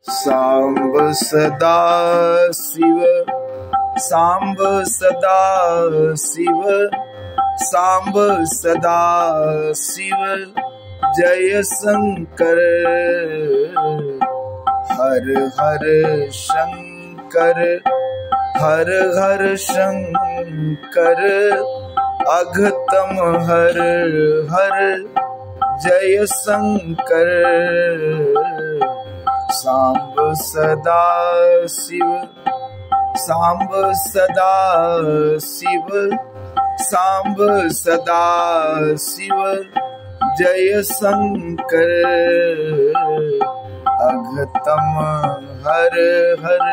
सांब सदा शिव, सांब सदा शिव, सांब सदा शिव, जय शंकर। हर हर शंकर, हर हर शंकर, अघतम हर हर, जय शंकर। सांब सदा शिव, सांब सदा शिव, सांब सदा शिव, जय शंकर। अघतम हर हर,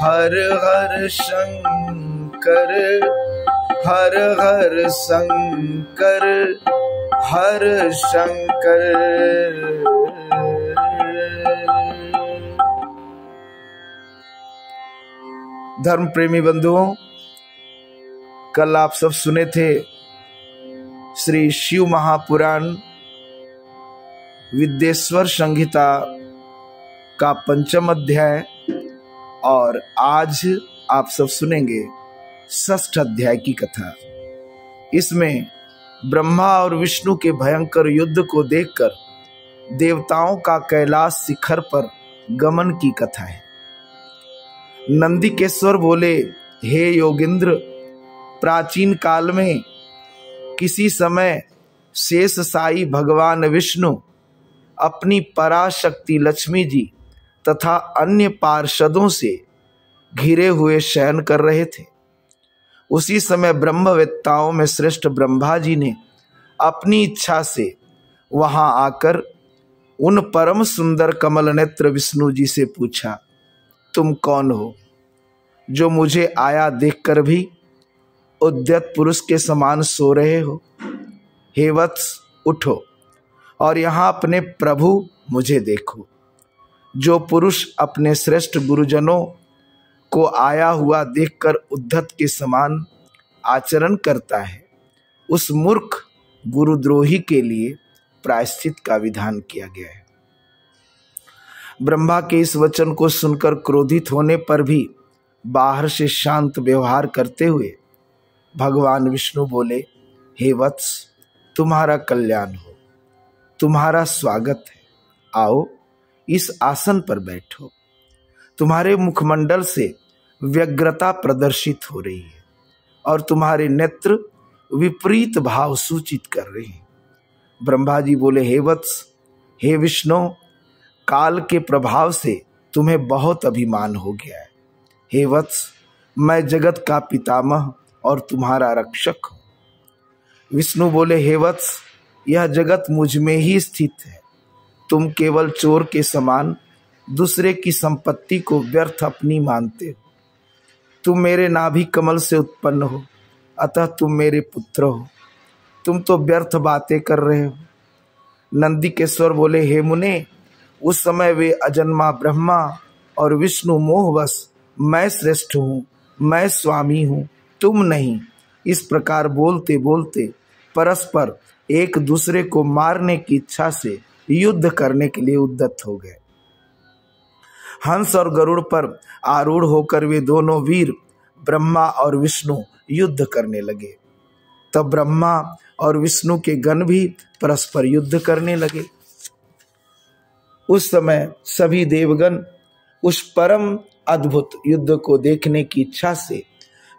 हर हर शंकर, हर हर शंकर, हर शंकर। धर्म प्रेमी बंधुओं, कल आप सब सुने थे श्री शिव महापुराण विद्येश्वर संहिता का 5वां अध्याय, और आज आप सब सुनेंगे 6ठ अध्याय की कथा। इसमें ब्रह्मा और विष्णु के भयंकर युद्ध को देखकर देवताओं का कैलाश शिखर पर गमन की कथा है। नंदिकेश्वर बोले, हे योगेंद्र, प्राचीन काल में किसी समय शेष साई भगवान विष्णु अपनी पराशक्ति लक्ष्मी जी तथा अन्य पार्षदों से घिरे हुए शयन कर रहे थे। उसी समय ब्रह्मवेत्ताओं में श्रेष्ठ ब्रह्मा जी ने अपनी इच्छा से वहां आकर उन परम सुंदर कमल नेत्र विष्णु जी से पूछा, तुम कौन हो जो मुझे आया देखकर भी उद्यत पुरुष के समान सो रहे हो? हे वत्स, उठो और यहाँ अपने प्रभु मुझे देखो। जो पुरुष अपने श्रेष्ठ गुरुजनों को आया हुआ देखकर उद्धत के समान आचरण करता है, उस मूर्ख गुरुद्रोही के लिए प्रायश्चित का विधान किया गया है। ब्रह्मा के इस वचन को सुनकर क्रोधित होने पर भी बाहर से शांत व्यवहार करते हुए भगवान विष्णु बोले, हे वत्स, तुम्हारा कल्याण हो, तुम्हारा स्वागत है। आओ इस आसन पर बैठो। तुम्हारे मुखमंडल से व्यग्रता प्रदर्शित हो रही है और तुम्हारे नेत्र विपरीत भाव सूचित कर रहे हैं। ब्रह्मा जी बोले, हे वत्स, हे विष्णु, काल के प्रभाव से तुम्हें बहुत अभिमान हो गया है। हे वत्स, मैं जगत का पितामह और तुम्हारा रक्षक हूँ। विष्णु बोले, हे वत्स, यह जगत मुझ में ही स्थित है। तुम केवल चोर के समान दूसरे की संपत्ति को व्यर्थ अपनी मानते हो। तुम मेरे नाभि कमल से उत्पन्न हो, अतः तुम मेरे पुत्र हो। तुम तो व्यर्थ बातें कर रहे हो। नंदिकेश्वर बोले, हे मुने, उस समय वे अजन्मा ब्रह्मा और विष्णु मोहवश मैं श्रेष्ठ हूँ, मैं स्वामी हूँ, तुम नहीं, इस प्रकार बोलते बोलते परस्पर एक दूसरे को मारने की इच्छा से युद्ध करने के लिए उद्यत हो गए। हंस और गरुड़ पर आरूढ़ होकर वे दोनों वीर ब्रह्मा और विष्णु युद्ध करने लगे। तब ब्रह्मा और विष्णु के गण भी परस्पर युद्ध करने लगे। उस समय सभी देवगण उस परम अद्भुत युद्ध को देखने की इच्छा से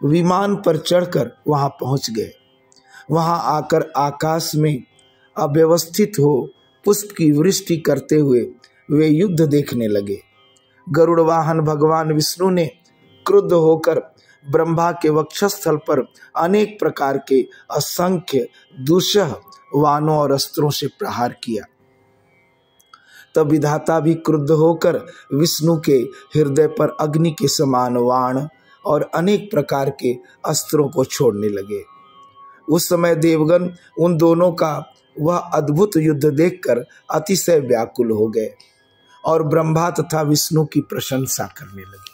विमान पर चढ़कर वहां पहुंच गए। वहां आकर आकाश में अव्यवस्थित हो पुष्प की वृष्टि करते हुए वे युद्ध देखने लगे। गरुड़ वाहन भगवान विष्णु ने क्रुद्ध होकर ब्रह्मा के वक्षस्थल पर अनेक प्रकार के असंख्य दुस्सह वाणों और अस्त्रों से प्रहार किया। तब विधाता भी क्रुद्ध होकर विष्णु के हृदय पर अग्नि के समान वाण और अनेक प्रकार के अस्त्रों को छोड़ने लगे। उस समय देवगण उन दोनों का वह अद्भुत युद्ध देखकर अतिशय व्याकुल हो गए और ब्रह्मा तथा विष्णु की प्रशंसा करने लगे।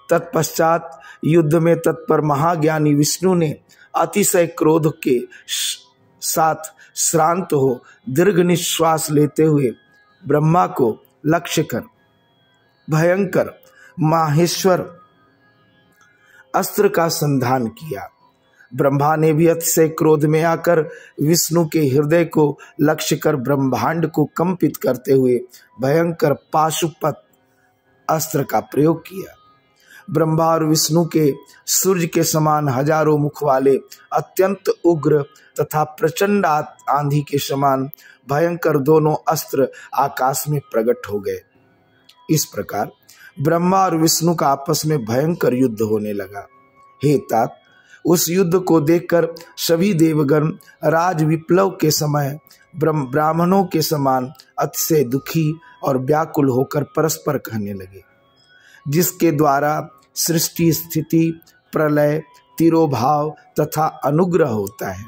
तत्पश्चात युद्ध में तत्पर महाज्ञानी विष्णु ने अतिशय क्रोध के साथ श्रांत हो दीर्घ निश्वास लेते हुए ब्रह्मा को लक्ष्य कर भयंकर माहेश्वर अस्त्र का संधान किया। ब्रह्मा ने भी अतिशय क्रोध में आकर विष्णु के हृदय को लक्ष्य कर ब्रह्मांड को कंपित करते हुए भयंकर पाशुपत अस्त्र का प्रयोग किया। ब्रह्मा और विष्णु के सूर्य के समान हजारों मुख वाले अत्यंत उग्र तथा प्रचंड आंधी के समान भयंकर दोनों अस्त्र आकाश में प्रकट हो गए। इस प्रकार ब्रह्मा और विष्णु का आपस में भयंकर युद्ध होने लगा। हे तात, उस युद्ध को देखकर सभी देवगण राज विप्लव के समय ब्राह्मणों के समान अतिशय दुखी और व्याकुल होकर परस्पर कहने लगे, जिसके द्वारा सृष्टि, स्थिति, प्रलय, तिरोभाव तथा अनुग्रह होता है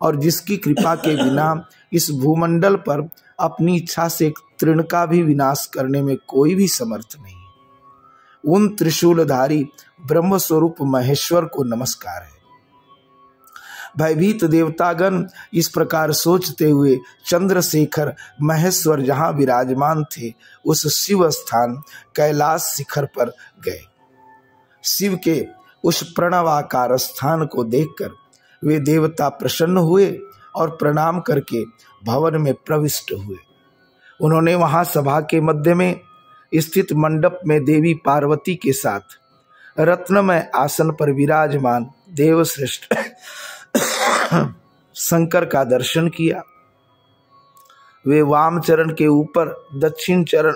और जिसकी कृपा के बिना इस भूमंडल पर अपनी इच्छा से एक तृण का भी विनाश करने में कोई भी समर्थ नहीं। उन त्रिशूलधारी ब्रह्म स्वरूप महेश्वर को नमस्कार है। भयभीत देवतागण इस प्रकार सोचते हुए चंद्रशेखर महेश्वर जहाँ विराजमान थे उस शिव स्थान कैलाश शिखर पर गए। शिव के उस प्रणवाकार स्थान को देखकर वे देवता प्रसन्न हुए और प्रणाम करके भवन में प्रविष्ट हुए। उन्होंने वहां सभा के मध्य में स्थित मंडप में देवी पार्वती के साथ रत्नमय आसन पर विराजमान देवश्रेष्ठ शंकर का दर्शन किया। वे वाम चरण के ऊपर दक्षिण चरण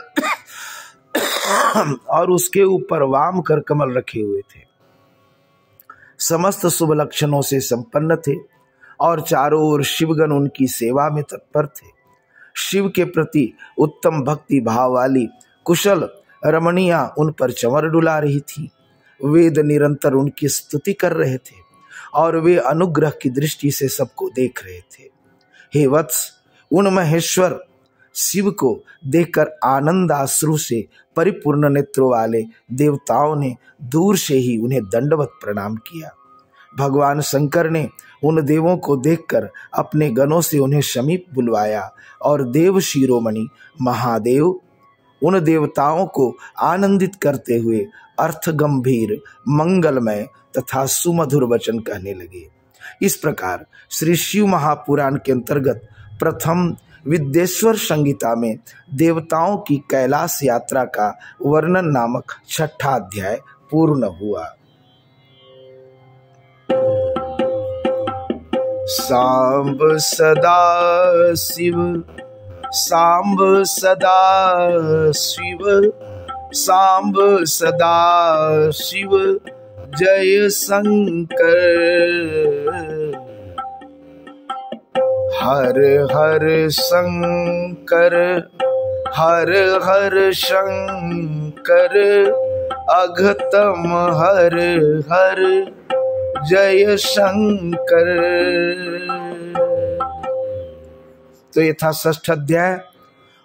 और उसके ऊपर वाम कर कमल रखे हुए थे। समस्त शुभ लक्षणों से संपन्न थे और चारों ओर शिवगण उनकी सेवा में तत्पर थे। शिव के प्रति उत्तम भक्ति भाव वाली कुशल रमणियां उन पर चंवर डुला रही थी। वेद निरंतर उनकी स्तुति कर रहे थे और वे अनुग्रह की दृष्टि से सबको देख रहे थे। हे वत्स, उन महेश्वर शिव को देखकर आनंदाश्रु से परिपूर्ण नेत्रों वाले देवताओं ने दूर से ही उन्हें दंडवत प्रणाम किया। भगवान शंकर ने उन देवों को देखकर अपने गणों से उन्हें समीप बुलवाया और देव शिरोमणि महादेव उन देवताओं को आनंदित करते हुए अर्थ गंभीर, मंगलमय तथा सुमधुर वचन कहने लगे। इस प्रकार श्री शिव महापुराण के अंतर्गत प्रथम विद्येश्वर संहिता में देवताओं की कैलाश यात्रा का वर्णन नामक 6वां अध्याय पूर्ण हुआ। सांब सदा शिव, सांब सदा शिव, सांब सदा शिव, जय शंकर। हर हर शंकर, हर हर शंकर, अघतम हर हर, जय शंकर। तो ये था 6वां अध्याय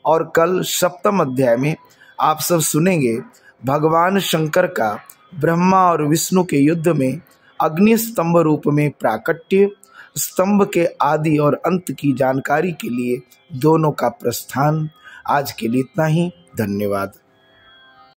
और कल 7वां अध्याय में आप सब सुनेंगे भगवान शंकर का ब्रह्मा और विष्णु के युद्ध में अग्नि स्तंभ रूप में प्राकट्य, स्तंभ के आदि और अंत की जानकारी के लिए दोनों का प्रस्थान। आज के लिए इतना ही। धन्यवाद।